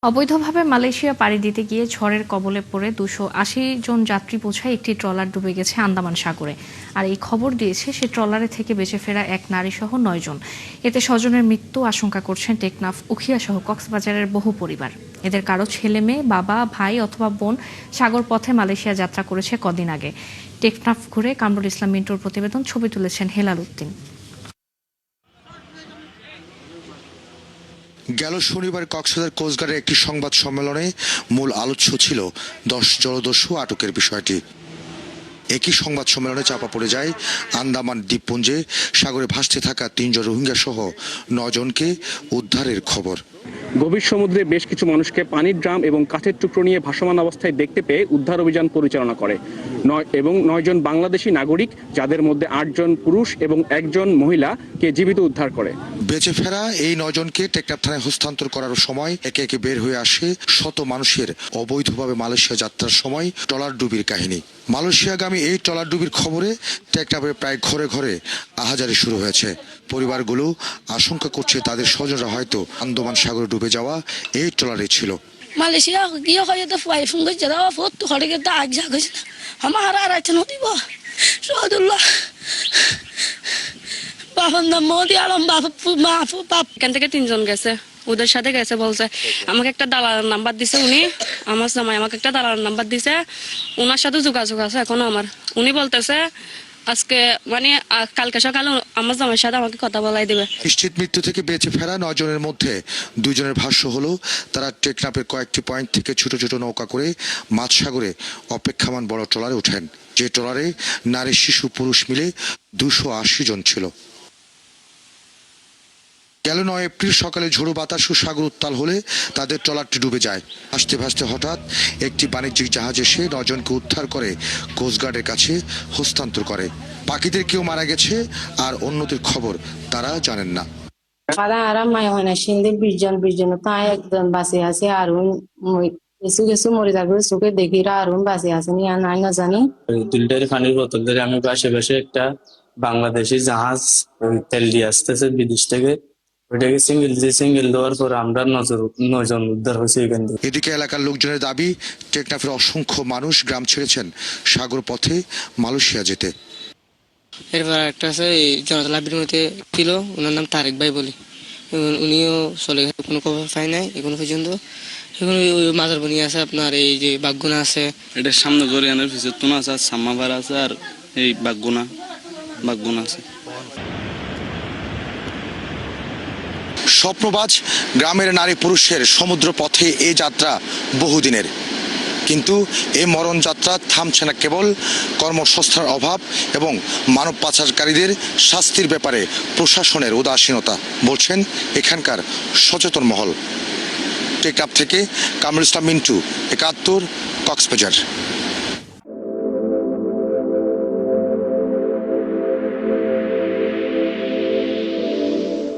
অবৈধভাবে মালয়েশিয়া পাড়ি দিতে গিয়ে ঝড়ের কবলে পড়ে 280 জন যাত্রী বোঝাই একটি ট্রলার ডুবে গেছে আন্দামান সাগরে। আর এই খবর দিয়েছে সে ট্রলারে থেকে বেঁচে ফেরা এক নারী সহ 9 জন। এতে স্বজনের মৃত্যু আশঙ্কা করছেন টেকনাফ, উখিয়া সহ কক্সবাজারের বহু পরিবার। এদের কারো ছেলে মেয়ে, বাবা, ভাই অথবা বোন সাগর পথে মালয়েশিয়া যাত্রা করেছে কদিন আগে। টেকনাফ ঘুরে কামরুল ইসলাম মিন্টুর প্রতিবেদন, ছবি তুলেছেন হেলাল উদ্দিন। গেল শনিবার কক্সবাজার কোস্টগার্ডের একটি সংবাদ সম্মেলনে মূল আলোচ্য ছিল 10 জলদস্যু আটকের বিষয়টি। একই সংবাদ সম্মেলনে চাপা পড়ে যায় আন্দামান দ্বীপপুঞ্জে সাগরে ভাসতে থাকা 3 জন রোহিঙ্গা সহ 9 জনকে উদ্ধারের খবর। গভীর সমুদ্রে বেশ কিছু মানুষকে পানির ড্রাম এবং কাঠের টুকরো নিয়ে ভাসমান অবস্থায় দেখতে পেয়ে উদ্ধার অভিযান পরিচালনা করে 9 জন বাংলাদেশি নাগরিক, যাদের মধ্যে 8 জন পুরুষ এবং 1 জন মহিলাকে জীবিত উদ্ধার করে। বেঁচে ফেরা এই 9 জনকে টেকনাফ থানায় হস্তান্তর করার সময় একে একে বের হয়ে আসে শত মানুষের অবৈধভাবে মালয়েশিয়া যাত্রার সময় ট্রলার ডুবির কাহিনী। মালয়েশিয়াগামী এই ট্রলার ডুবির খবরে টেকনাফের প্রায় ঘরে ঘরে আহাজারি শুরু হয়েছে। পরিবারগুলো আশঙ্কা করছে তাদের স্বজনরা হয়তো আন্দামান সাগরে ডুবে যাওয়া এই ট্রলারে ছিল। মালয়েশিয়া গিয়ে হয়তো ফাই সুন্দর যারা ফত হরে কে দাগ জাগছ আমার আর আছে নদী বা সদুল্লাহ বাবার নাম মোদি আলম বাপ। এখান থেকে 3 জন গেছে, ওদের সাথে গেছে বলছে। আমাকে একটা দালালের নাম্বার দিছে উনি, আমার জামাই আমাকে একটা দালালের নাম্বার দিছে, ওনার সাথে যোগাযোগ আছে এখনো আমার। উনি বলতেছে আজকে মানে কালকে সকালে আমার জামাইয়ের সাথে আমাকে কথা বলাই দিবে। নিশ্চিত মৃত্যু থেকে বেঁচে ফেরা 9 জনের মধ্যে 2 জনের ভাষ্য হলো তারা টেকনাফের কয়েকটি পয়েন্ট থেকে ছোট ছোট নৌকা করে মাঝ সাগরে অপেক্ষমান বড় ট্রলারে ওঠেন, যে ট্রলারে নারী, শিশু, পুরুষ মিলে 280 জন ছিল। গেল 9 এপ্রিল সকালে ঝোড়ো বাতাস ও সাগর উত্তাল হলে তাদের ট্রলারটি ডুবে যায়। ভাসতে ভাসতে হঠাৎ একটি বাণিজ্যিক জাহাজ এসে 9 জনকে উদ্ধার করে কোস্টগার্ডের কাছে হস্তান্তর করে। বাকিদের কেউ মারা গেছে আর অন্যদের খবর তারা জানেন না। আরাম মায় হয় না সিন্ধে 20 জন তাই একদম বাসে আছে আর কিছু কিছু মরে যাবে চোখে দেখি আর বাসে আছে নি নাই না জানি। 2 লিটার পানির বোতল ধরে আমি পাশে একটা বাংলাদেশি জাহাজ তেল দিয়ে আসতেছে বিদেশ থেকে, ওইটাকে সিঙ্গেল দেওয়ার পর আমরা 9 জন উদ্ধার হয়েছে এখান থেকে। এদিকে এলাকার লোকজনের দাবি টেকনাফের অসংখ্য মানুষ গ্রাম ছেড়েছেন সাগর পথে মালয়েশিয়া যেতে। এরপর একটা আছে জনতা লাইব্রেরিতে ছিল, ওনার নাম তারেক ভাই বলি, উনিও চলে গেছে, কোনো খবর পাই নাই এখনো পর্যন্ত। এখন ওই মাজার বনি আছে আপনার, এই যে বাগগুনা আছে, এটার সামনে গরিয়ানের পিছনে তুনা আছে, সাম্মাবার আছে, আর এই বাগগুনা আছে। স্বপ্নবাজ গ্রামের নারী পুরুষের সমুদ্র পথে এই যাত্রা বহুদিনের, কিন্তু এই মরণ যাত্রা থামছে না কেবল কর্মসংস্থানের অভাব এবং মানব পাচারকারীদের শাস্তির ব্যাপারে প্রশাসনের উদাসীনতা, বলছেন এখানকার সচেতন মহল। টেকনাফ থেকে কামরুল ইসলাম মিন্টু, 71, কক্সবাজার।